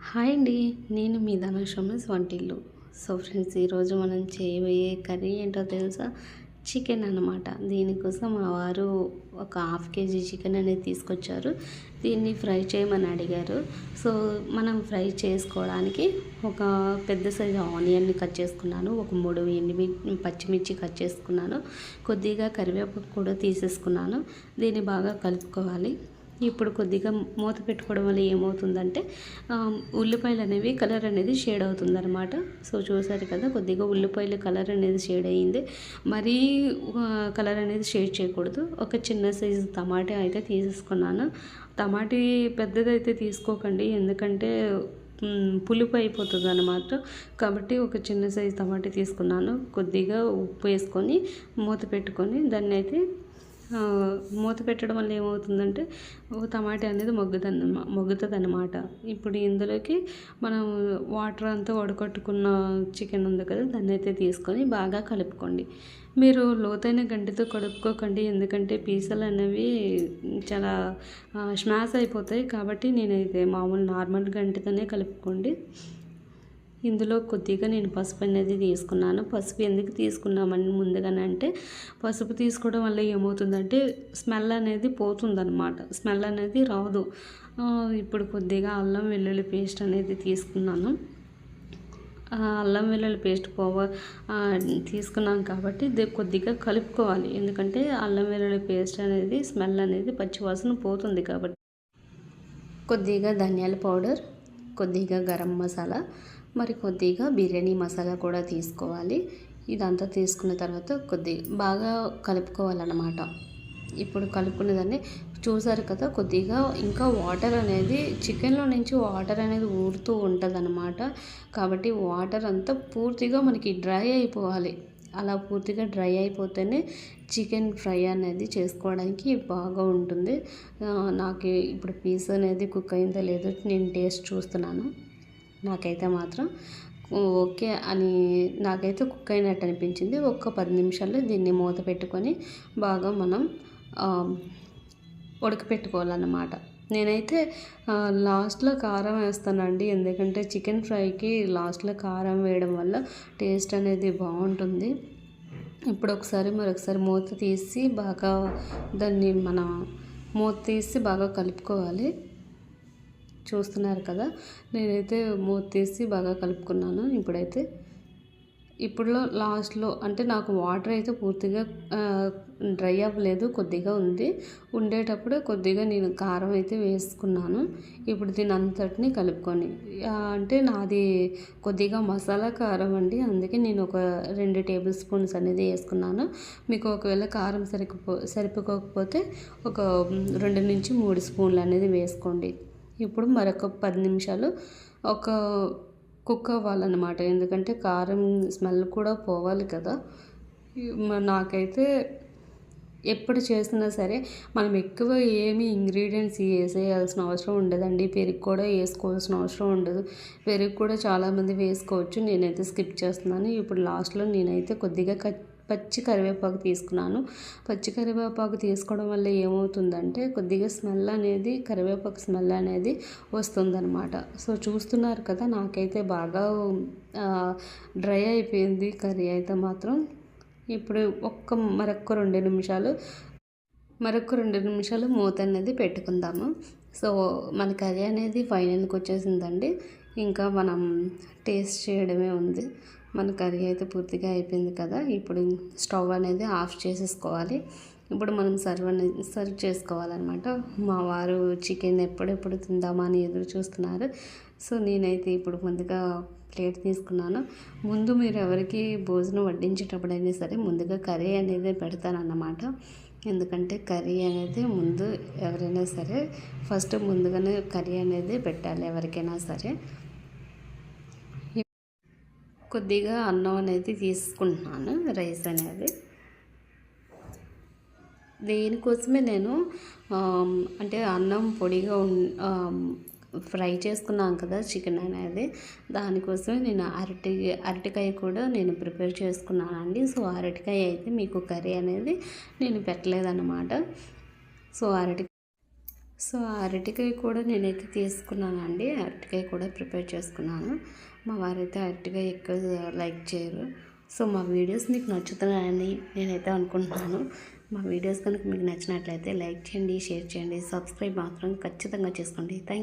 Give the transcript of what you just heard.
Hi అండి. నేను మీ ధనుష్ వంటిల్లు. సో ఫ్రెండ్స్, ఈరోజు మనం చేయబోయే కర్రీ ఏంటో తెలుసా? చికెన్ అన్నమాట. దీనికోసం మా వారు ఒక హాఫ్ కేజీ చికెన్ అనేది తీసుకొచ్చారు. దీన్ని ఫ్రై చేయమని అడిగారు. సో మనం ఫ్రై చేసుకోవడానికి ఒక పెద్ద సైజు ఆనియన్ని కట్ చేసుకున్నాను. ఒక 3 పచ్చిమిర్చి కట్ చేసుకున్నాను. కొద్దిగా కరివేపాకు కూడా తీసేసుకున్నాను. దీన్ని బాగా కలుపుకోవాలి. ఇప్పుడు కొద్దిగా మూత పెట్టుకోవడం వల్ల ఏమవుతుందంటే ఉల్లిపాయలు అనేవి కలర్ అనేది షేడ్ అవుతుందన్నమాట. సో చూసారు కదా, కొద్దిగా ఉల్లిపాయలు కలర్ అనేది షేడ్ అయ్యింది. మరీ కలర్ అనేది షేడ్ చేయకూడదు. ఒక చిన్న సైజు టమాటా అయితే తీసేసుకున్నాను. టమాటీ పెద్దదైతే తీసుకోకండి, ఎందుకంటే పులుపు అయిపోతుంది అన్నమాట. కాబట్టి ఒక చిన్న సైజు టమాటా తీసుకున్నాను. కొద్దిగా ఉప్పు వేసుకొని మూత పెట్టుకొని దాన్ని అయితే మూత పెట్టడం వల్ల ఏమవుతుందంటే టమాటా అనేది మొగ్గుతుంది అన్నమాట. ఇప్పుడు ఇందులోకి మనం వాటర్ అంతా వడకట్టుకున్న చికెన్ ఉంది కదా, దాన్ని అయితే తీసుకొని బాగా కలుపుకోండి. మీరు లోతైన గంటితో కలుపుకోకండి, ఎందుకంటే పీసులు అనేవి చాలా స్మాష్ అయిపోతాయి. కాబట్టి నేనైతే మామూలు నార్మల్ గంటితోనే కలుపుకోండి. ఇందులో కొద్దిగా నేను పసుపు అనేది తీసుకున్నాను. పసుపు ఎందుకు తీసుకున్నామని ముందుగానంటే, పసుపు తీసుకోవడం వల్ల ఏమవుతుందంటే స్మెల్ అనేది పోతుందన్నమాట. స్మెల్ అనేది రాదు. ఇప్పుడు కొద్దిగా అల్లం వెల్లుల్లి పేస్ట్ అనేది తీసుకున్నాను. అల్లం వెల్లుల్లి పేస్ట్ తీసుకున్నాం కాబట్టి ఇది కొద్దిగా కలుపుకోవాలి, ఎందుకంటే అల్లం వెల్లుల్లి పేస్ట్ అనేది స్మెల్ అనేది పచ్చివాసన పోతుంది కాబట్టి. కొద్దిగా ధనియాల పౌడర్, కొద్దిగా గరం మసాలా, మరి కొద్దిగా బిర్యానీ మసాలా కూడా తీసుకోవాలి. ఇదంతా తీసుకున్న తర్వాత కొద్దిగా బాగా కలుపుకోవాలన్నమాట. ఇప్పుడు కలుపుకునేదాన్ని చూసారు కదా, కొద్దిగా ఇంకా వాటర్ అనేది చికెన్లో నుంచి వాటర్ అనేది ఊరుతూ ఉంటుందన్నమాట. కాబట్టి వాటర్ అంతా పూర్తిగా మనకి డ్రై అయిపోవాలి. అలా పూర్తిగా డ్రై అయిపోతేనే చికెన్ ఫ్రై అనేది చేసుకోవడానికి బాగా ఉంటుంది. నాకు ఇప్పుడు పీస్ అనేది కుక్ అయిందో లేదో నేను టేస్ట్ చూస్తున్నాను. నాకైతే మాత్రం ఓకే అని, నాకైతే కుక్ అయినట్టు అనిపించింది. ఒక్క 10 నిమిషాల్లో దీన్ని మూత పెట్టుకొని బాగా మనం ఉడకపెట్టుకోవాలన్నమాట. నేనైతే లాస్ట్లో కారం వేస్తానండి, ఎందుకంటే చికెన్ ఫ్రైకి లాస్ట్లో కారం వేయడం వల్ల టేస్ట్ అనేది బాగుంటుంది. ఇప్పుడు మరొకసారి మూత తీసి బాగా దాన్ని మూత తీసి బాగా కలుపుకోవాలి. చూస్తున్నారు కదా, నేనైతే మూత తీసి బాగా కలుపుకున్నాను. ఇప్పుడు లాస్ట్లో అంటే నాకు వాటర్ అయితే పూర్తిగా డ్రై అవ్వలేదు, కొద్దిగా ఉంది. ఉండేటప్పుడు కొద్దిగా నేను కారం అయితే వేసుకున్నాను. ఇప్పుడు దీని అంతటిని కలుపుకొని, అంటే నాది కొద్దిగా మసాలా కారం అండి, అందుకే నేను ఒక 2 టేబుల్ స్పూన్స్ అనేది వేసుకున్నాను. మీకు ఒకవేళ కారం సరిపోకపోతే ఒక 2 నుంచి 3 స్పూన్లు అనేది వేసుకోండి. ఇప్పుడు మరొక 10 నిమిషాలు కుక్ అవ్వాలన్నమాట, ఎందుకంటే కారం స్మెల్ కూడా పోవాలి కదా. నాకైతే ఎప్పుడు చేసినా సరే మనం ఎక్కువ ఏమి ఇంగ్రీడియంట్స్ వేసేయాల్సిన అవసరం ఉండదండి. పెరుగు కూడా వేసుకోవాల్సిన అవసరం ఉండదు. పెరుగు కూడా చాలామంది వేసుకోవచ్చు, నేనైతే స్కిప్ చేస్తున్నాను. ఇప్పుడు లాస్ట్లో నేనైతే కొద్దిగా పచ్చి కరివేపాకు తీసుకున్నాను. పచ్చి కరివేపాకు తీసుకోవడం వల్ల ఏమవుతుందంటే కొద్దిగా కరివేపాకు స్మెల్ అనేది వస్తుందన్నమాట. సో చూస్తున్నారు కదా, నాకైతే బాగా డ్రై అయిపోయింది కర్రీ అయితే మాత్రం. ఇప్పుడు మరొక 2 నిమిషాలు మూత అనేది పెట్టుకుందాము. సో మన కర్రీ అనేది ఫైనల్కి వచ్చేసిందండి. ఇంకా మనం టేస్ట్ చేయడమే ఉంది. మన కర్రీ అయితే పూర్తిగా అయిపోయింది కదా. ఇప్పుడు స్టవ్ అనేది ఆఫ్ చేసేసుకోవాలి. ఇప్పుడు మనం సర్వ్ చేసుకోవాలన్నమాట. మా వారు చికెన్ ఎప్పుడెప్పుడు తిందామా అని ఎదురు చూస్తున్నారు. సో నేనైతే ఇప్పుడు ముందుగా ప్లేట్ తీసుకున్నాను. ముందు మీరు ఎవరికి భోజనం వడ్డించేటప్పుడైనా సరే ముందుగా కర్రీ అనేది పెడతానన్నమాట. ఎందుకంటే కర్రీ అనేది ముందు ఎవరైనా సరే ఫస్ట్ ముందుగానే కర్రీ అనేది పెట్టాలి ఎవరికైనా సరే. కొద్దిగా అన్నం అనేది తీసుకుంటున్నాను, రైస్ అనేది. దేనికోసమే నేను అంటే అన్నం పొడిగా ఫ్రై చేసుకున్నాం కదా చికెన్ అనేది, దానికోసమే నేను అరటికాయ కూడా నేను ప్రిపేర్ చేసుకున్నానండి. సో అరటికాయ అయితే మీకు కర్రీ అనేది నేను పెట్టలేదన్నమాట. సో సో అరటికాయ కూడా నేనైతే తీసుకున్నానండి. అరటికాయ కూడా ప్రిపేర్ చేసుకున్నాను. మా వారైతే అరటికాయ ఎక్కువ లైక్ చేయరు. సో మా వీడియోస్ మీకు నచ్చుతున్నాయని నేనైతే అనుకుంటున్నాను. మా వీడియోస్ కనుక మీకు నచ్చినట్లయితే లైక్ చేయండి, షేర్ చేయండి, సబ్స్క్రైబ్ మాత్రం ఖచ్చితంగా చేసుకోండి. థ్యాంక్